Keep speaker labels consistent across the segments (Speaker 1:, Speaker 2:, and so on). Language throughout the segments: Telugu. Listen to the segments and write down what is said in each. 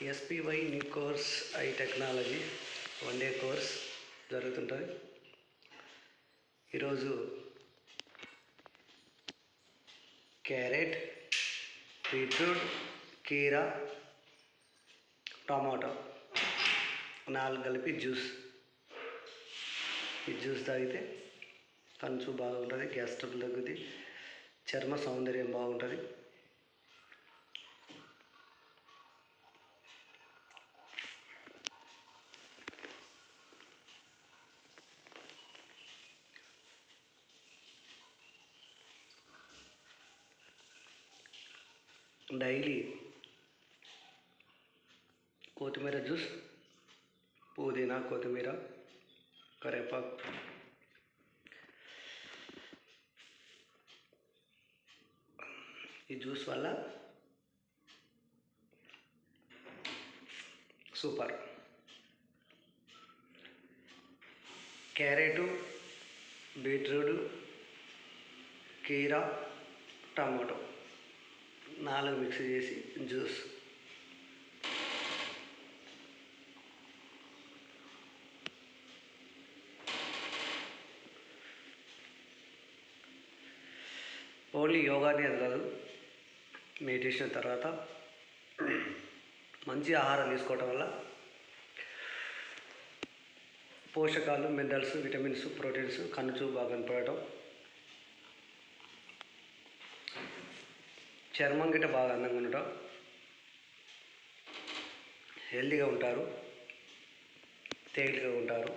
Speaker 1: ఎస్పీవై న్యూ కోర్స్ ఐ టెక్నాలజీ 1 డే కోర్స్ జరుగుతుంటుంది. ఈరోజు క్యారెట్, బీట్రూట్, కీరా, టమాటో 4 కలిపి జ్యూస్. ఈ జ్యూస్ తాగితే కంచు బాగుంటుంది, గ్యాస్ ట్రబుల్ తగ్గుతుంది, చర్మ సౌందర్యం బాగుంటుంది. డైలీ కొత్తిమీర జ్యూస్, పుదీనా, కొత్తిమీర, కరివేపాకు, ఈ జ్యూస్ వల్ల సూపర్. క్యారెటు, బీట్రూట్, కీరా, టమాటో 4 మిక్స్ చేసి జ్యూస్. ఓన్లీ యోగానే అది కాదు, మెడిటేషన్ తర్వాత మంచి ఆహారం తీసుకోవటం వల్ల పోషకాలు, మినరల్స్, విటమిన్స్, ప్రోటీన్స్, కనుచు బాగా కనపడటం, చర్మం గిట్ట బాగా అందంగా ఉండటం, హెల్తీగా ఉంటారు, తేలికగా ఉంటారు.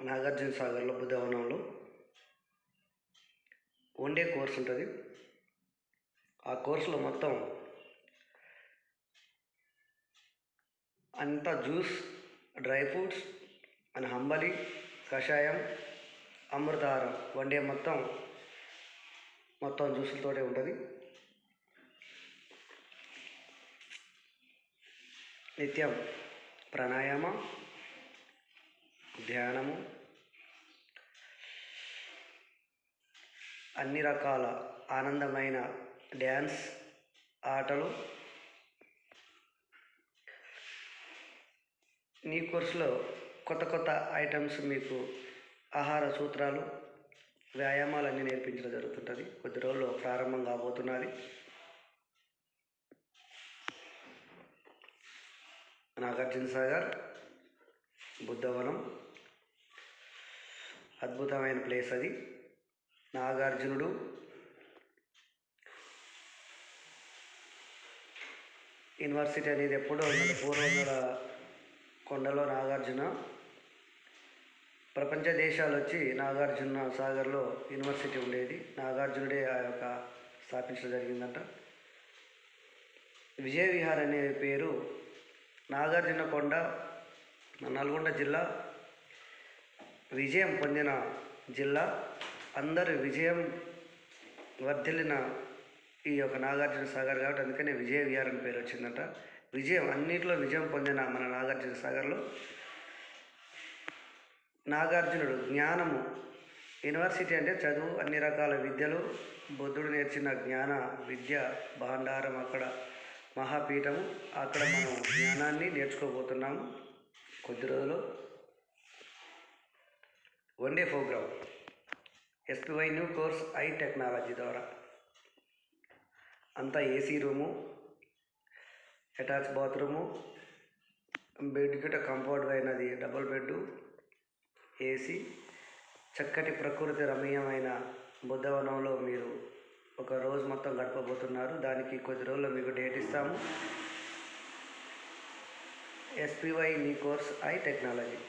Speaker 1: నాగార్జున సాగర్లో బుద్ధవనంలో 1 డే కోర్స్ ఉంటుంది. ఆ కోర్సులో మొత్తం అంతా జ్యూస్, డ్రై ఫ్రూట్స్ అండ్ హంబలి, కషాయం, అమృతాహారం 1 డే మొత్తం జ్యూసులతోటే ఉంటుంది. నిత్యం ప్రాణాయామ, ధ్యానము, అన్ని రకాల ఆనందమైన డ్యాన్స్, ఆటలు. నీ కోర్సులో కొత్త ఐటమ్స్, మీకు ఆహార సూత్రాలు, వ్యాయామాలన్నీ నేర్పించడం జరుగుతుంటుంది. కొద్ది రోజుల్లో ప్రారంభం కాబోతున్నది. నాగార్జున సాగర్ బుద్ధవనం అద్భుతమైన ప్లేస్ అది. నాగార్జునుడు యూనివర్సిటీ అనేది ఎప్పుడో పూర్వంలో కొండలో నాగార్జున ప్రపంచ దేశాలు వచ్చి నాగార్జున సాగర్లో యూనివర్సిటీ ఉండేది. నాగార్జునుడే ఆ యొక్క స్థాపించడం జరిగిందంట. విజయ విహార్ అనే పేరు నాగార్జున కొండ, నల్గొండ జిల్లా విజయం పొందిన జిల్లా. అందరు విజయం వర్ధిల్లిన ఈ యొక్క నాగార్జున సాగర్ కాబట్టి అందుకనే విజయ విహార్ అని పేరు వచ్చిందంట. అన్నింటిలో విజయం పొందిన మన నాగార్జున సాగర్లో నాగార్జునుడు జ్ఞానము, యూనివర్సిటీ అంటే చదువు, అన్ని రకాల విద్యలు, బుద్ధుడు నేర్చిన జ్ఞాన విద్య భాండారం, అక్కడ మహాపీఠము. అక్కడ మనం జ్ఞానాన్ని నేర్చుకోబోతున్నాము కొద్ది రోజులు. 1 డే ప్రోగ్రామ్ ఎస్పీవై న్యూ కోర్స్ ఐ టెక్నాలజీ ద్వారా. అంతా AC room, attach bathroom, bed గిట్ట కంఫర్ట్గా అయినది, డబుల్ బెడ్డు, ఏసీ, చక్కటి ప్రకృతి రమణీయమైన బుద్ధవనంలో మీరు ఒక రోజు మొత్తం గడపబోతున్నారు. దానికి కొద్ది రోజుల్లో మీకు డేట్ ఇస్తాము. ఎస్పీవై న్యూ కోర్స్ ఐ టెక్నాలజీ.